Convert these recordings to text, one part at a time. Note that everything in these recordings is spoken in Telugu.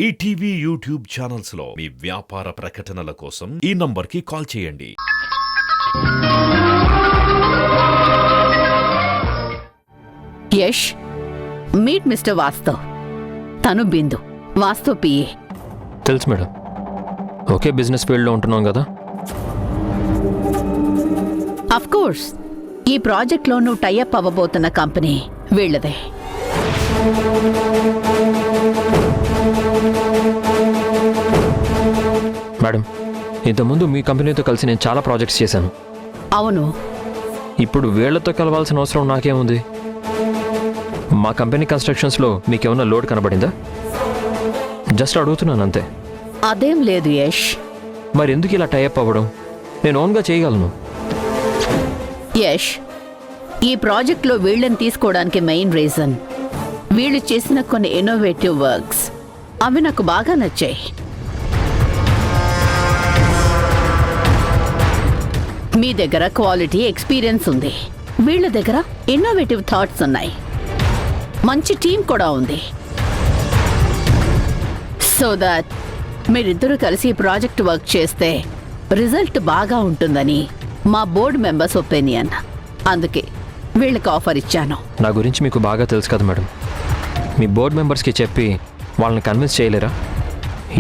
ఈటీవీ యూట్యూబ్ ఛానల్స్ లో మీ వ్యాపార ప్రకటనల కోసం ఈ నంబర్కి కాల్ చేయండి. Yash, meet mister Vastav. తను బిందు, వాస్తవ్ పిఏ. తెలుసు మేడం. ఓకే, బిజినెస్ ఫీల్డ్లో ఉంటున్నాం కదా. అఫ్ కోర్స్, ఈ ప్రాజెక్ట్లో నువ్వు టైఅప్ అవ్వబోతున్న కంపెనీ వీళ్ళదే. మేడం, ఇంతకుముందు మీ కంపెనీతో కలిసి నేను చాలా ప్రాజెక్ట్స్ చేశాను. అవును, ఇప్పుడు వీళ్లతో కలవాల్సిన అవసరం నాకేముంది? మా కంపెనీ కన్స్ట్రక్షన్స్లో మీకేమన్నా లోడ్ కనబడిందా? జస్ట్ అడుగుతున్నాను అంతే. అదేం లేదు యష్. మరి ఎందుకు ఇలా టైఅప్ అవ్వడం? నేను ఓన్గా చేయగలను. యష్, ఈ ప్రాజెక్ట్లో వీళ్ళని తీసుకోవడానికి మెయిన్ రీజన్ వీళ్ళు చేసిన కొన్ని ఇన్నోవేటివ్ వర్క్స్. అవి నాకు బాగా నచ్చాయి. మీ దగ్గర క్వాలిటీ, ఎక్స్పీరియన్స్ ఉంది. వీళ్ళ దగ్గర ఇన్నోవేటివ్ థాట్స్ ఉన్నాయి. మంచి టీం కూడా ఉంది. సో దట్ మీరిద్దరూ కలిసి ప్రాజెక్ట్ వర్క్ చేస్తే రిజల్ట్ బాగా ఉంటుందని మా బోర్డు మెంబర్స్ ఒపీనియన్. అందుకే వీళ్ళకి ఆఫర్ ఇచ్చాను. నా గురించి మీకు బాగా తెలుసు కదా మేడం. మీ బోర్డు మెంబర్స్కి చెప్పి వాళ్ళని కన్విన్స్ చేయలేరా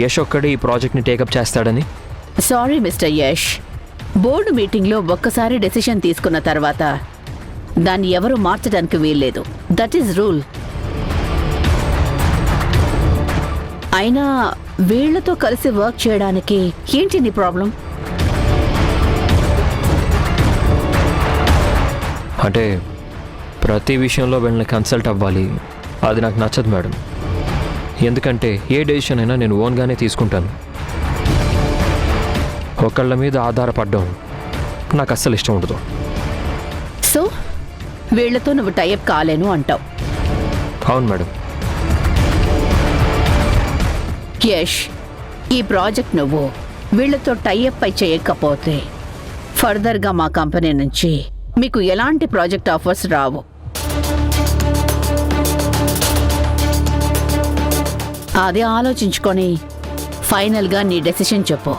యష్ ఒక్కడే ఈ ప్రాజెక్ట్ని టేకప్ చేస్తాడని? సారీ మిస్టర్ యష్, బోర్డు మీటింగ్లో ఒక్కసారి డెసిషన్ తీసుకున్న తర్వాత దాన్ని ఎవరు మార్చడానికి వీల్లేదు. That is rule. అయినా వీళ్లతో కలిసి వర్క్ చేయడానికి ఏంటి నీ ప్రాబ్లం? అంటే ప్రతి విషయంలో వీళ్ళని కన్సల్ట్ అవ్వాలి, అది నాకు నచ్చదు మేడం. ఎందుకంటే ఏ డెసిషన్ అయినా నేను ఓన్గానే తీసుకుంటాను. ఒకళ్ళ మీద ఆధారపడడం నాకు అస్సలు ఇష్టం ఉండదు. సో వీళ్లతో నువ్వు టైఅప్ కాలేను అంటావు? అవును మేడం. యష్, ఈ ప్రాజెక్ట్ నువ్వు వీళ్లతో టైఅప్ పై చేయకపోతే ఫర్దర్గా మా కంపెనీ నుంచి మీకు ఎలాంటి ప్రాజెక్ట్ ఆఫర్స్ రావు. అదే ఆలోచించుకొని ఫైనల్గా నీ డెసిషన్ చెప్పు.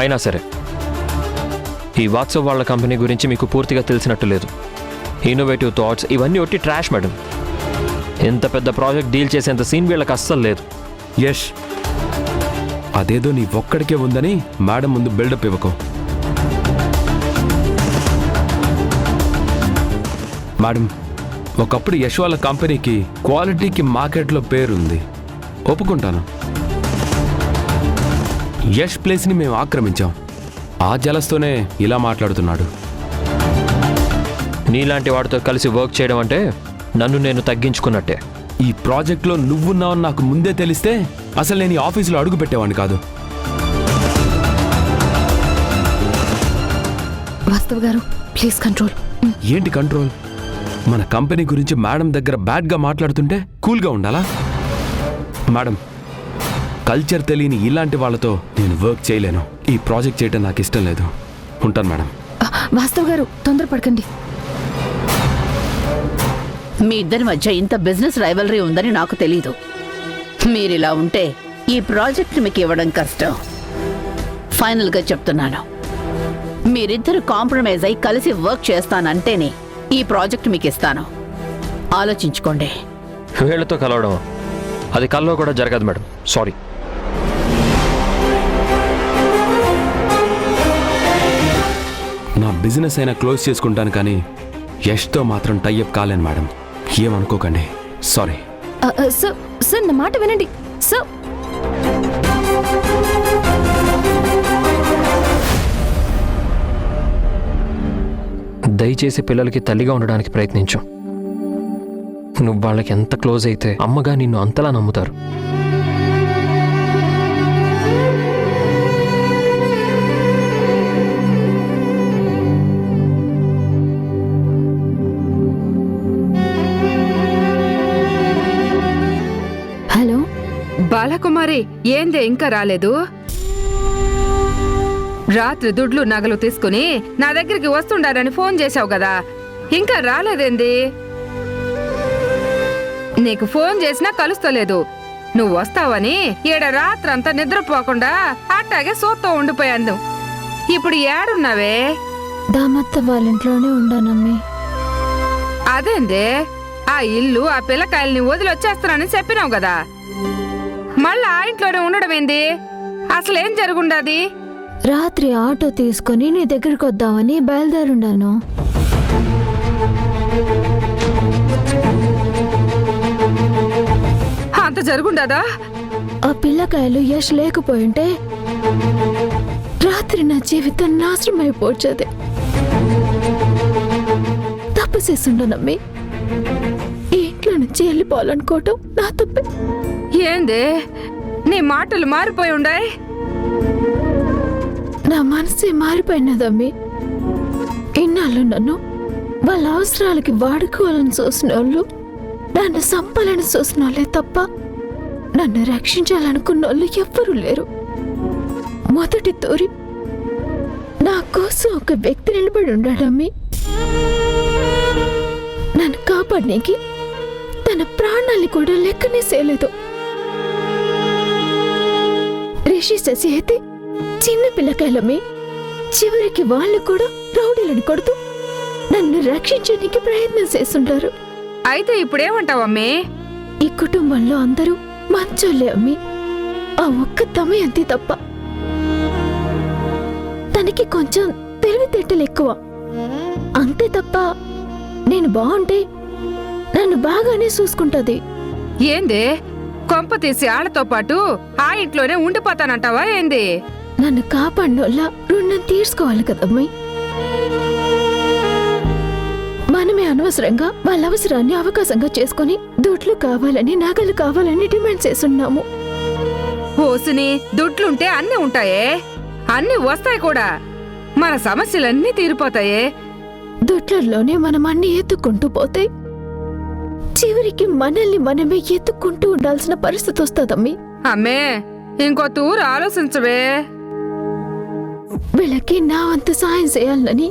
అయినా సరే, ఈ వాట్సాప్ వాళ్ళ కంపెనీ గురించి మీకు పూర్తిగా తెలిసినట్టు లేదు. ఇన్నోవేటివ్ థాట్స్ ఇవన్నీ ఒట్టి ట్రాష్ మేడం. ఎంత పెద్ద ప్రాజెక్ట్ డీల్ చేసేంత సీన్ వీళ్ళకి అస్సలు లేదు. యష్, అదేదో నీ ఒక్కడికే ఉందని మేడం ముందు బిల్డప్ ఇవ్వకు. మేడం, ఒకప్పుడు యష్ వాళ్ళ కంపెనీకి క్వాలిటీకి మార్కెట్లో పేరుంది, ఒప్పుకుంటాను. యష్ ప్లేస్ని మేము ఆక్రమించాం. ఆ జలస్తోనే ఇలా మాట్లాడుతున్నాడు. నీలాంటి వాడితో కలిసి వర్క్ చేయడం అంటే నన్ను నేను తగ్గించుకున్నట్టే. ఈ ప్రాజెక్ట్లో నువ్వున్నావని నాకు ముందే తెలిస్తే అసలు నేను ఈ ఆఫీసులో అడుగు పెట్టేవాడిని కాదు. వాస్తవ్ గారు, ప్లీజ్ కంట్రోల్. ఏంటి కంట్రోల్? మన కంపెనీ గురించి మేడం దగ్గర బ్యాడ్గా మాట్లాడుతుంటే కూల్గా ఉండాలా? మేడం, కల్చర్ తెలియని ఇలాంటి వాళ్ళతో నేను వర్క్ చేయలేను. ఈ ప్రాజెక్ట్ చేయడం నాకు ఇష్టం లేదు. ఉంటాను మేడం. వాస్తవ్ గారు, తొందరపడకండి. మీ ఇద్దరి మధ్య ఇంత బిజినెస్ రైవలరీ ఉందని నాకు తెలీదు. మీరిలా ఉంటే ఈ ప్రాజెక్ట్ మీకు ఇవ్వడం కష్టం. ఫైనల్గా చెప్తున్నాను, మీరిద్దరు కాంప్రమైజ్ అయి కలిసి వర్క్ చేస్తానంటేనే ఈ ప్రాజెక్ట్ మీకు ఇస్తాను. ఆలోచించుకోండి. వీళ్ళతో కలవడం అది కల్లో కూడా జరగదు మేడం. సారీ. నా బిజినెస్ అయినా క్లోజ్ చేసుకుంటాను, కానీ యష్తో మాత్రం టైఅప్ కాలేను మేడం. ఏమనుకోకండి. సారీ. సార్, నా మాట వినండి సార్. దయచేసి పిల్లలకి తల్లిగా ఉండడానికి ప్రయత్నించు. నువ్వు వాళ్ళకి ఎంత క్లోజ్ అయితే అమ్మగా నిన్ను అంతలా నమ్ముతారు. హలో బాలకుమారి, ఏందే ఇంకా రాలేదు? రాత్రి దుడ్లు నగలు తీసుకుని నా దగ్గరికి వస్తుండారని ఫోన్ చేశావు కదా, ఇంకా రాలేదేంది? నీకు ఫోన్ చేసినా కలుస్తలేదు. నువ్వు వస్తావని ఈడ రాత్రంతా నిద్రపోకుండా అట్టాగే సోత్తో ఉండిపోయాను. ఇప్పుడు ఏడున్నావే? దామత్త వాళ్ళ ఇంట్లోనే ఉండానమ్మి. అదేందే, ఆ ఇల్లు ఆ పిల్లకాయల్ని వదిలి వచ్చేస్తానని చెప్పినావు కదా, మళ్ళా ఆ ఇంట్లోనే ఉండడం ఏంది? అసలేం జరుగుండాది? రాత్రి ఆటో తీసుకొని నీ దగ్గరికి వద్దామని బయలుదేరుండాను. అంత జరుగుండదా? ఆ పిల్లకాయలు యశ్ లేకపోయింటే రాత్రి నా జీవితం నాశనం అయిపోవచ్చేది. తప్పు చేస్తుండనమ్మి. ఈ ఇంట్లో నుంచి వెళ్ళిపోవాలనుకోవటం నా తప్పే. ఏందే నీ మాటలు మారిపోయి ఉండాయి? నా మనసే మారిపోయినదమ్మి. ఇన్నాళ్ళు నన్ను వాళ్ళ అవసరాలకి వాడుకోవాలని చూసిన వాళ్ళు, నన్ను సంపాలని చూసిన వాళ్ళే తప్ప నన్ను రక్షించాలనుకున్న వాళ్ళు ఎవ్వరూ లేరు. మొదటి తూరి నా కోసం ఒక వ్యక్తి నిలబడి ఉన్నాడమ్మి. నన్ను కాపాడడానికి తన ప్రాణాన్ని కూడా లెక్కనే చేయలేదు. రిషి శశి అయితే చిన్న పిల్లకాయలమ్మి. చివరికి వాళ్ళు కూడా రౌడీలను కొడుతూ నన్ను రక్షించడానికి ప్రయత్నం చేస్తుంటారు. అయితే ఇప్పుడేమంటావమ్మే? ఈ కుటుంబంలో అందరూ మంచోళ్ళే అమ్మి. ఆ ఒక్క దమయంతి తప్ప. తనకి కొంచెం తెలివితేటలు ఎక్కువ, అంతే తప్ప నేను బాగుంటే నన్ను బాగానే చూసుకుంటది. ఏందే, కొంప తీసి ఆళ్లతో పాటు ఆ ఇంట్లోనే ఉండిపోతానంటావా ఏంది? నన్ను కాపాడినోళ్ళ రుణం తీర్చుకోవాలి కదమ్మాయి. మనమే అనవసరంగా వాళ్ళ అవసరాన్ని అవకాశంగా చేసుకుని దుడ్లు కావాలని, నగలు కావాలని డిమాండ్ చేస్తున్నాము. ఓసిని, దుడ్లుంటే అన్నీ ఉంటాయే, అన్నీ వస్తాయి కూడా. మన సమస్యలన్నీ తీరిపోతాయే. దుడ్లలోనే మనం అన్ని ఎత్తుకుంటూ పోతే చివరికి మనల్ని మనమే ఎత్తుకుంటూ ఉండాల్సిన పరిస్థితి వస్తుందమ్మి. అమ్మే, ఇంకో తూరు ఆలోచించవే. వీళ్ళకి నా వంతు సాయం చేయాలని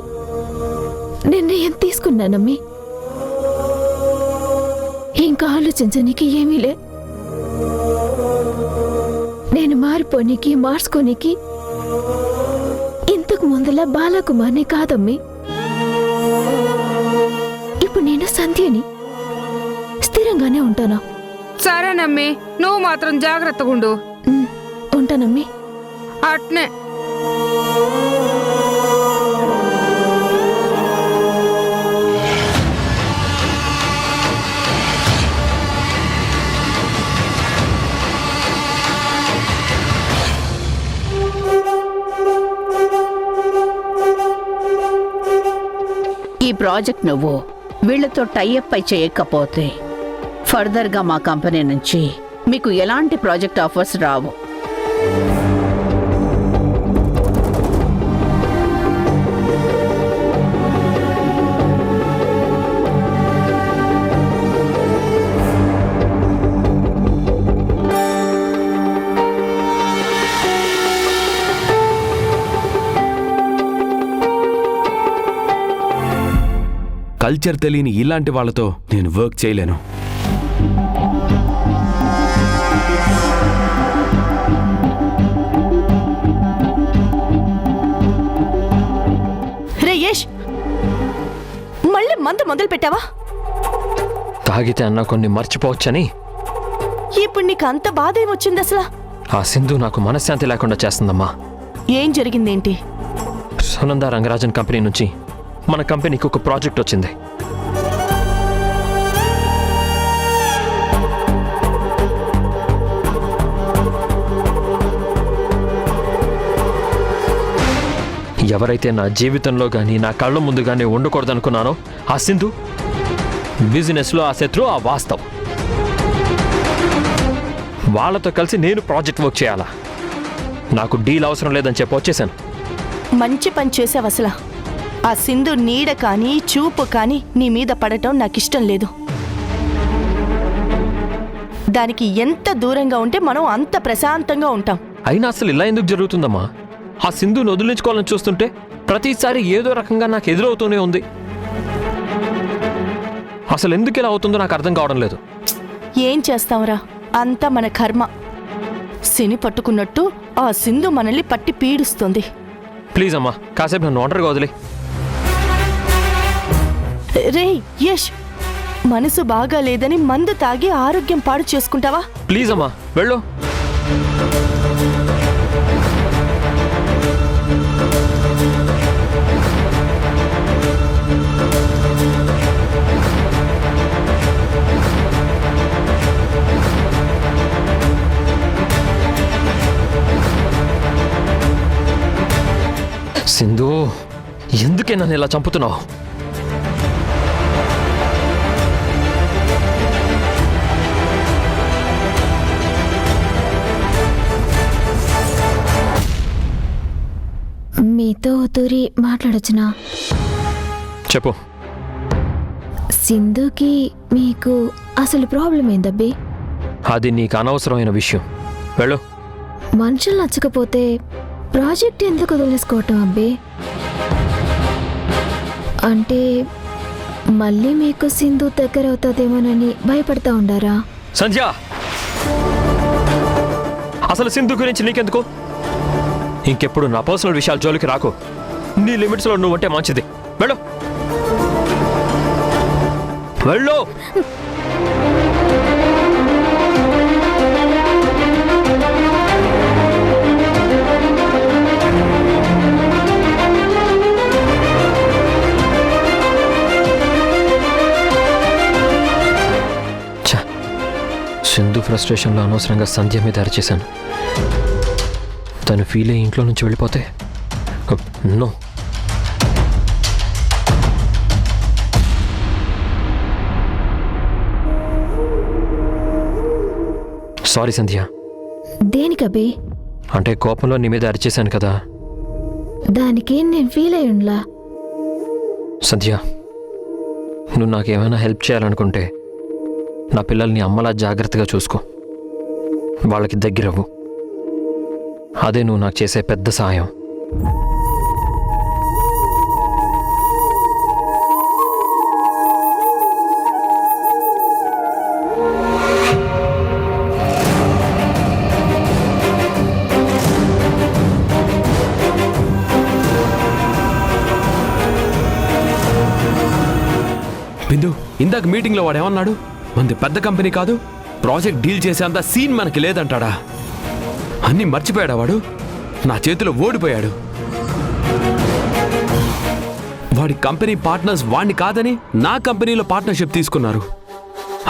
నిర్ణయం తీసుకున్నానమ్మి. ఇంకా ఆలోచించనీకి ఏమీ లే. నేను మారిపోనీకి, మార్చుకోనీకి ఇంతకు ముందులా బాలకుమార్ని కాదమ్మి. ఇప్పుడు నేను సంధ్యని. స్థిరంగానే ఉంటానా? సరేనమ్మి, నువ్వు మాత్రం జాగ్రత్తగా ఉండు. ఉంటానమ్మి. అట్నే. ఈ ప్రాజెక్ట్ నువ్వు వీళ్ళతో టైఅప్ అయి చేయకపోతే ఫర్దర్గా మా కంపెనీ నుంచి మీకు ఎలాంటి ప్రాజెక్ట్ ఆఫర్స్ రావు. కల్చర్ తెలియని ఇలాంటి వాళ్ళతో నేను వర్క్ చేయలేను. రే యష్, మళ్ళీ మందు మొదలు పెట్టావా? తాగితే అన్న కొన్ని మర్చిపోవచ్చని. ఇప్పుడు నీకు అంత బాధ ఏమొచ్చింది అసలు? ఆ సింధు నాకు మనశ్శాంతి లేకుండా చేస్తుందమ్మా. ఏం జరిగిందేంటి? సునంద రంగరాజన్ కంపెనీ నుంచి మన కంపెనీకి ఒక ప్రాజెక్ట్ వచ్చింది. ఎవరైతే నా జీవితంలో కానీ నా కళ్ళ ముందు కానీ ఉండకూడదనుకున్నానో ఆ సింధు, బిజినెస్లో ఆ శత్రు, ఆ వాస్తవ్, వాళ్ళతో కలిసి నేను ప్రాజెక్ట్ వర్క్ చేయాలా? నాకు డీల్ అవసరం లేదని చెప్పి వచ్చేసాను. మంచి పని చేసావు అసలు. ఆ సింధు నీడ కానీ చూపు కానీ నీ మీద పడటం నాకిష్టం లేదు. దానికి ఎంత దూరంగా ఉంటే మనం అంత ప్రశాంతంగా ఉంటాం. అయినా అసలు ఇలా ఎందుకు జరుగుతుందమ్మా? ఆ సింధుని వదిలించుకోవాలని చూస్తుంటే ప్రతిసారి ఏదో రకంగా నాకు ఎదురవుతూనే ఉంది. అసలు ఎందుకు ఇలా అవుతుందో నాకు అర్థం కావడం లేదు. ఏం చేస్తాంరా, అంతా మన కర్మ. శని పట్టుకున్నట్టు ఆ సింధు మనల్ని పట్టి పీడిస్తుంది. ప్లీజ్ అమ్మా, కాసేపు నన్ను ఒంటరిగా వదిలే. రే యష్, మనసు బాగా లేదని మందు తాగి ఆరోగ్యం పాడు చేసుకుంటావా? ప్లీజ్ అమ్మా, వెళ్ళు. సింధు, ఎందుకే నన్ను ఇలా చంపుతున్నావు? మీతో తూరి మాట్లాడొచ్చునా? చెప్పు. సింధుకి మీకు అసలు ప్రాబ్లం ఏందబ్బి? అది నీకు అనవసరమైన విషయం. వెళ్ళు. మనుషులు నచ్చకపోతే ప్రాజెక్ట్ ఎందుకు వదిలేసుకోవటం అబ్బే? అంటే మళ్ళీ మీకు సింధు దగ్గర అవుతుందేమోనని భయపడతా ఉండారా? సంధ్య, అసలు సింధు గురించి నీకెందుకు? ఇంకెప్పుడు నా పర్సనల్ విషయాల జోలికి రాకు. నీ లిమిట్స్లో నువ్వంటే మంచిది. వెళ్ళు, వెళ్ళు. సింధు ఫ్రస్ట్రేషన్లో అనవసరంగా సంధ్య మీద అరిచేశాను. తను ఫీల్ అయ్యి ఇంట్లో నుంచి వెళ్ళిపోతే నో. సారీ సంధ్య. దేనికబ్బే? అంటే కోపంలో నీ మీద అరిచేశాను కదా. దానికి నేను ఫీల్ అయి ఉండలా. సంధ్య, నువ్వు నాకేమైనా హెల్ప్ చేయాలనుకుంటే నా పిల్లల్ని అమ్మలా జాగ్రత్తగా చూసుకో. వాళ్ళకి దగ్గరవ్వు. అదే నువ్వు నాకు చేసే పెద్ద సాయం. బిందు, ఇందాక మీటింగ్లో వాడు ఏమన్నాడు? మనది పెద్ద కంపెనీ కాదు, ప్రాజెక్ట్ డీల్ చేసేంత సీన్ మనకి లేదంటాడా? అన్నీ మర్చిపోయాడా వాడు? నా చేతిలో ఓడిపోయాడు. వాడి కంపెనీ పార్ట్నర్స్ వాడిని కాదని నా కంపెనీలో పార్ట్నర్షిప్ తీసుకున్నారు.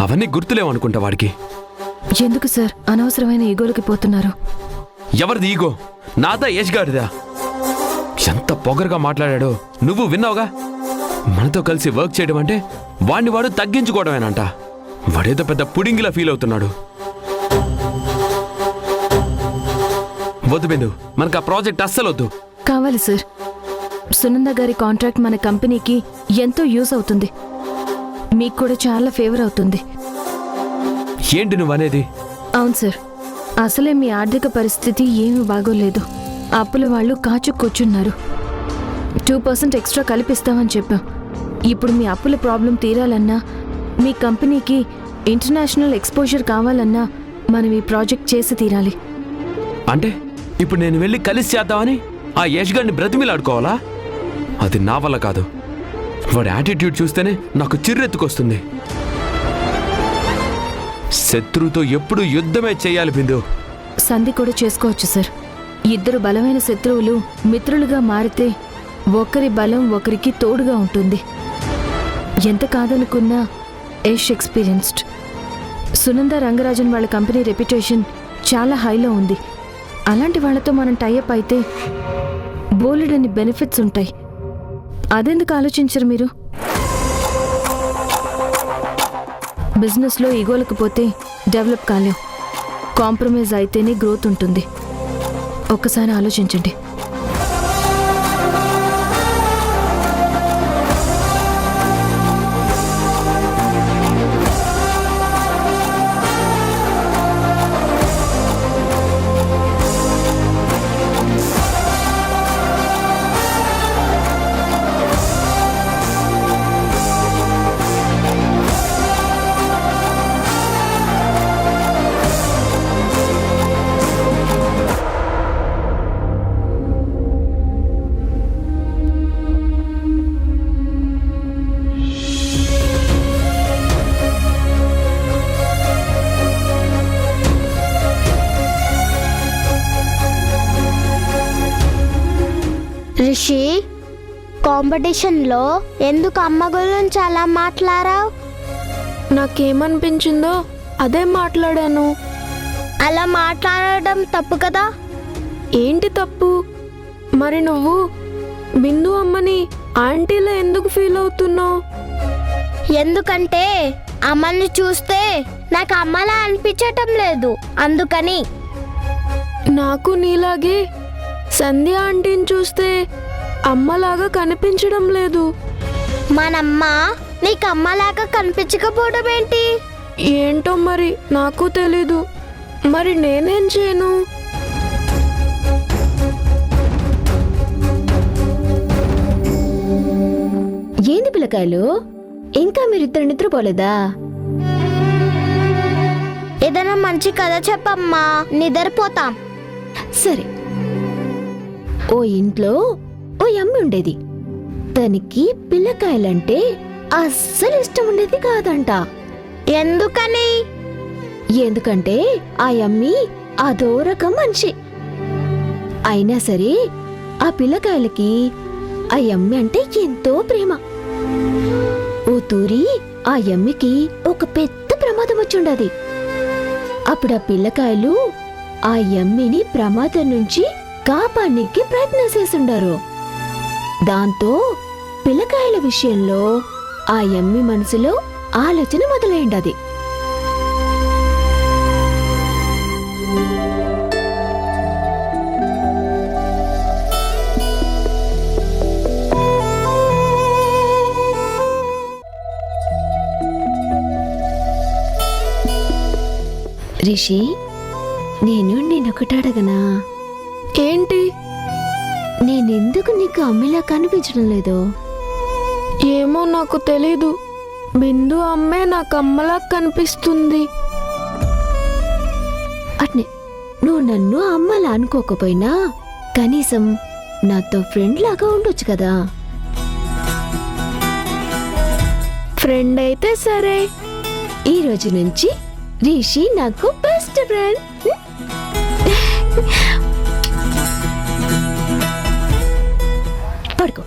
అవన్నీ గుర్తులేవనుకుంటా వాడికి. ఎందుకు సార్ అనవసరమైన ఈగోలకి పోతున్నారు? ఎవరిది ఈగో? నాదా యష్ గారిదా? ఎంత పొగరుగా మాట్లాడాడో నువ్వు విన్నావుగా. మనతో కలిసి వర్క్ చేయడం అంటే వాడిని వాడు తగ్గించుకోవడమేనంట. వాడేదో పెద్ద పుడింగిలా ఫీల్ అవుతున్నాడు. వద్దు బిందు, మనకు ఆ ప్రాజెక్ట్ అస్సలు వద్దు. కావాలి సార్. సునంద గారి కాంట్రాక్ట్ మన కంపెనీకి ఎంతో యూజ్ అవుతుంది. మీకు కూడా చాలా ఫేవర్ అవుతుంది. ఏంటి నువ్వు అనేది? అవును సార్, అసలే మీ ఆర్థిక పరిస్థితి ఏమీ బాగోలేదు. అప్పుల వాళ్ళు కాచు కూర్చున్నారు. 2% ఎక్స్ట్రా కల్పిస్తామని చెప్పాం. ఇప్పుడు మీ అప్పుల ప్రాబ్లం తీరాలన్నా, మీ కంపెనీకి ఇంటర్నేషనల్ ఎక్స్పోజర్ కావాలన్నా మనం ఈ ప్రాజెక్ట్ చేసి తీరాలి. అంటే ఇప్పుడు నేను వెళ్ళి కలిసి చేద్దామని ఆ యష్ గారిని బ్రతిమిలాడుకోవాలా? అది నా వల్ల కాదు. వాడి యాటిట్యూడ్ చూస్తేనే నాకు చిర్రెత్తుకొస్తుంది. శత్రువుతో ఎప్పుడు యుద్ధమే చేయాలి బిందు. సంధి కూడా చేసుకోవచ్చు సార్. ఇద్దరు బలమైన శత్రువులు మిత్రులుగా మారితే ఒకరి బలం ఒకరికి తోడుగా ఉంటుంది. ఎంత కాదనుకున్నా యష్ ఎక్స్పీరియన్స్డ్. సునంద రంగరాజన్ వాళ్ళ కంపెనీ రెప్యుటేషన్ చాలా హైలో ఉంది. అలాంటి వాళ్ళతో మనం టైఅప్ అయితే బోలెడని బెనిఫిట్స్ ఉంటాయి. అదెందుకు ఆలోచించరు మీరు? బిజినెస్లో ఈగోలకు పోతే డెవలప్ కాలేం. కాంప్రమైజ్ అయితేనే గ్రోత్ ఉంటుంది. ఒక్కసారి ఆలోచించండి. రిషి, కాంపిటీషన్లో ఎందుకు అమ్మ గురించి అలా మాట్లాడావు? నాకేమనిపించిందో అదే మాట్లాడాను. అలా మాట్లాడడం తప్పు కదా. ఏంటి తప్పు? మరి నువ్వు బిందు అమ్మని ఆంటీలో ఎందుకు ఫీల్ అవుతున్నావు? ఎందుకంటే అమ్మని చూస్తే నాకు అమ్మలా అనిపించటం లేదు, అందుకని. నాకు నీలాగే సంధ్య ఆంటీని చూస్తే అమ్మలాగా కనిపించడం లేదు. మనమ్మ నీకు అమ్మలాగా కనిపించకపోవడం ఏంటి? ఏంటో మరి నాకు తెలీదు. మరి నేనేం చేయను? ఏంది పిల్లకాయలు, ఇంకా మీరిద్దరు నిద్రపోలేదా? ఏదైనా మంచి కథ చెప్పమ్మా, నిద్రపోతాం. సరే. ఓ ఇంట్లో ఓ అమ్మ ఉండేది. తనకి పిల్లకాయలంటే అస్సలు ఇష్టం ఉండేది కాదంట. ఎందుకని? ఎందుకంటే ఆ అమ్మి అదో రకం మనిషి. అయినా సరే ఆ పిల్లకాయలకి ఆ అమ్మి అంటే ఎంతో ప్రేమ. ఓ తూరి ఆ అమ్మికి ఒక పెద్ద ప్రమాదం వచ్చుండది. అప్పుడు ఆ పిల్లకాయలు ఆ అమ్మిని ప్రమాదం నుంచి కాపాడడానికి ప్రయత్నం చేస్తుండారు. దాంతో పిల్లకాయల విషయంలో ఆ అమ్మి మనసులో ఆలోచన మొదలైండది. రిషి, నేను నిన్నొకటి అడగనా? ఏంటి? నేనెందుకు నీకు అమ్మిలా కనిపించడం లేదు? ఏమో నాకు తెలీదు. బిందు అమ్మే నాకు అమ్మలా కనిపిస్తుంది. అట్నే నువ్వు నన్ను అమ్మలా అనుకోకపోయినా కనీసం నాతో ఫ్రెండ్ లాగా ఉండొచ్చు కదా. ఫ్రెండ్ అయితే సరే. ఈ రోజు నుంచి రిషి నాకు బెస్ట్ ఫ్రెండ్. పడుకో.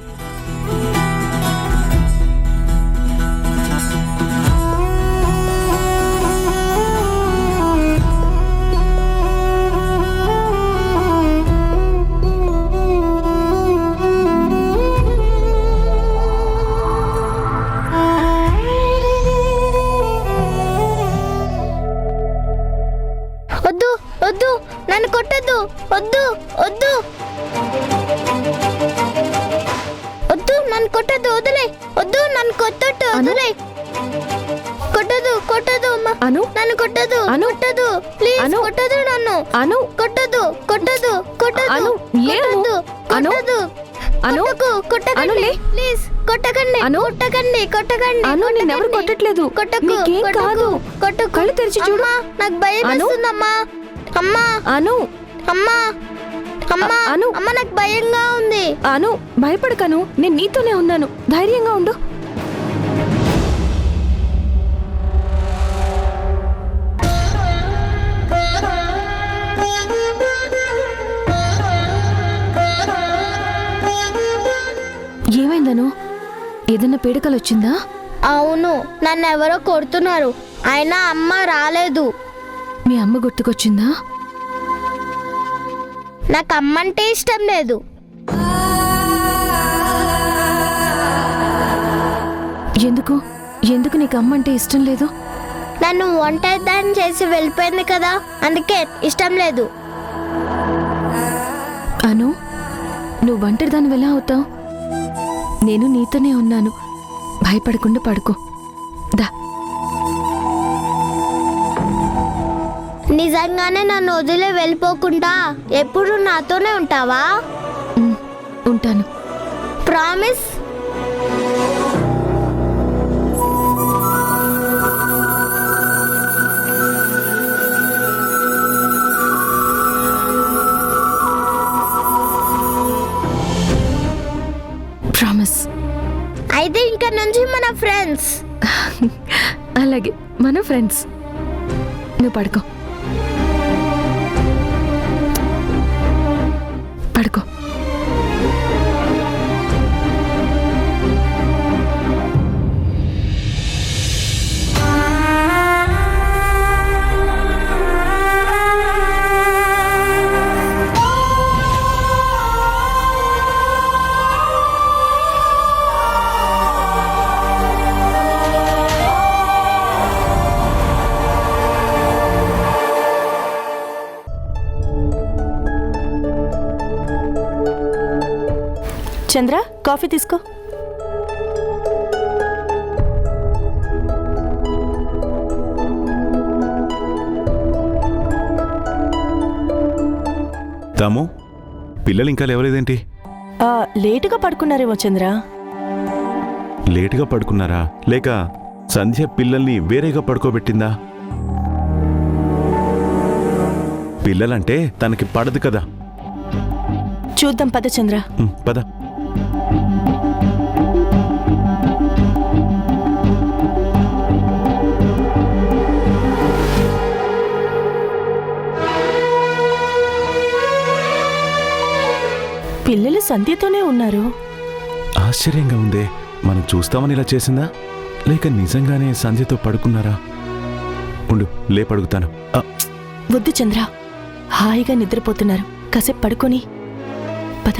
వద్దు వద్దు, నన్ను కొట్టద్దు. వద్దు వద్దు వద్దు, నన్ను కొట్టద్దు. వదిలే. వద్దు, నన్ను కొట్టద్దు. వదిలే. కొట్టదు కొట్టదు అమ్మా. అను, నన్ను కొట్టదు. అను, కొట్టదు ప్లీజ్. అను, కొట్టదు నన్ను. అను, కొట్టదు కొట్టదు కొట్టదు. అను, ఏమో? కొట్టదు, అను, కొట్టదు. అను, కొట్టకు, కొట్టకండి. అను, లే. ప్లీజ్ కొట్టకండి. అను, కొట్టకండి కొట్టకండి. అను, నిన్నెవరు కొట్టకండి. కొట్టట్లేదు. కొట్టకు, నీకేం కొట్టకు, కాదు. కొట్టకు. కళ్ళు తెరిచి చూడు. అమ్మా, నాకు భయం అను. వేస్తుందమ్మా. అమ్మా అను, అమ్మా అమ్మా అను. అమ్మ, నాకు భయంగా ఉంది. అను, భయపడకను. నేను నీతోనే ఉన్నాను. ధైర్యంగా ఉండు. ఏమైందను? ఏదన్నా పీడకలు వచ్చిందా? అవును, నన్ను ఎవరో కొడుతున్నారు. అయినా అమ్మ రాలేదు. మీ అమ్మ గుర్తుకొచ్చిందా? నాకు అమ్మ అంటే ఇష్టం లేదు. ఎందుకు? ఎందుకు నీకు అమ్మ అంటే ఇష్టం లేదు? నన్ను ఒంటరిదాన్ని చేసి వెళ్ళిపోయింది కదా, అందుకే ఇష్టం లేదు. అను, నువ్వు ఒంటరిదాన్ని ఎలా అవుతావు? నేను నీతోనే ఉన్నాను. భయపడకుండా పడుకో. దా. నిజంగానే నన్ను వదిలే వెళ్ళిపోకుండా ఎప్పుడు నాతోనే ఉంటావా? ఉంటాను. ప్రామిస్? ప్రామిస్. అయితే ఇంకా నుంచి మన ఫ్రెండ్స్. అలాగే, మన ఫ్రెండ్స్. నువ్వు పడుకో. పడుకో. చంద్ర కాఫీ తీసుకో. తాము పిల్లలు ఇంకా లేవలేదేంటి? లేటుగా పడుకున్నారేమో చంద్ర. లేటుగా పడుకున్నారా లేక సంధ్య పిల్లల్ని వేరేగా పడుకోబెట్టిందా? పిల్లలంటే తనకి పడదు కదా. చూద్దాం పద చంద్ర. పద. పిల్లలు సంధ్యతోనే ఉన్నారు. ఆశ్చర్యంగా ఉందే. మనం చూస్తామని ఇలా చేసిందా లేక నిజంగానే సంధ్యతో పడుకున్నారా? ఉండు లేపడుగుతాను. వద్దు చంద్ర, హాయిగా నిద్రపోతున్నారు. కాసేపు పడుకొని పద.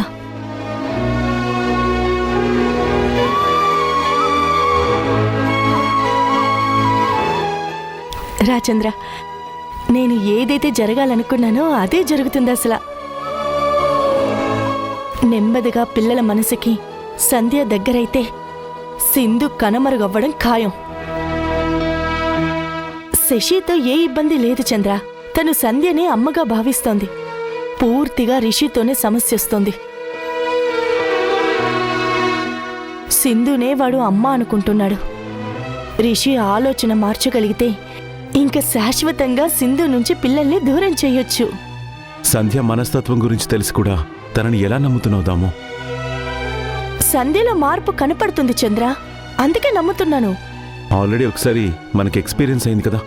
రా చంద్ర, నేను ఏదైతే జరగాలనుకున్నానో అదే జరుగుతుంది అసలు. నెమ్మదిగా పిల్లల మనసుకి సంధ్య దగ్గరైతే సింధు కనుమరుగవ్వడం ఖాయం. శశితో ఏ ఇబ్బంది లేదు చంద్ర. తను సంధ్యనే అమ్మగా భావిస్తోంది. పూర్తిగా రిషితోనే సమస్య వస్తోంది. సింధునే వాడు అమ్మ అనుకుంటున్నాడు. రిషి ఆలోచన మార్చగలిగితే ఇంక శాశ్వతంగా సింధు నుంచి పిల్లల్ని దూరం చేయొచ్చు. సంధ్య మనస్తత్వం గురించి తెలిసి కూడా తనని ఎలా నమ్ముతున్నావుదాము? సంధ్యలో మార్పు కనపడుతుంది చంద్ర, అందుకే నమ్ముతున్నాను. ఆల్రెడీ ఒకసారి మనకి ఎక్స్పీరియన్స్ అయింది కదా.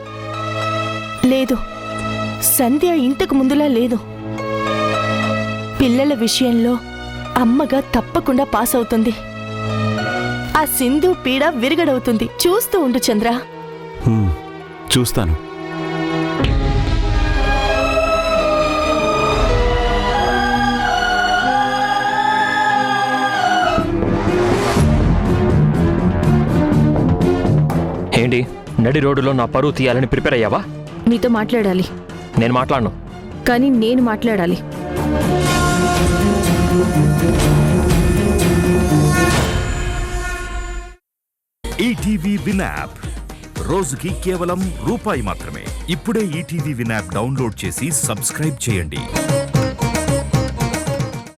లేదు, సంధ్య ఇంతకు ముందులా లేదు. పిల్లల విషయంలో అమ్మగా తప్పకుండా పాస్ అవుతుంది. ఆ సింధు పీడ విరగడవుతుంది. చూస్తూ ఉండు చంద్ర. చూస్తాను. ఏంటి నడి రోడ్డులో నా పరువు తీయాలని ప్రిపేర్ అయ్యావా? మీతో మాట్లాడాలి. నేను మాట్లాడను. కానీ నేను మాట్లాడాలి. ఈటీవీ విన్ యాప్ రోజుకి కేవలం రూపాయి మాత్రమే. ఇప్పుడే ఈటీవీ విన్ యాప్ డౌన్లోడ్ చేసి సబ్స్క్రైబ్ చేయండి.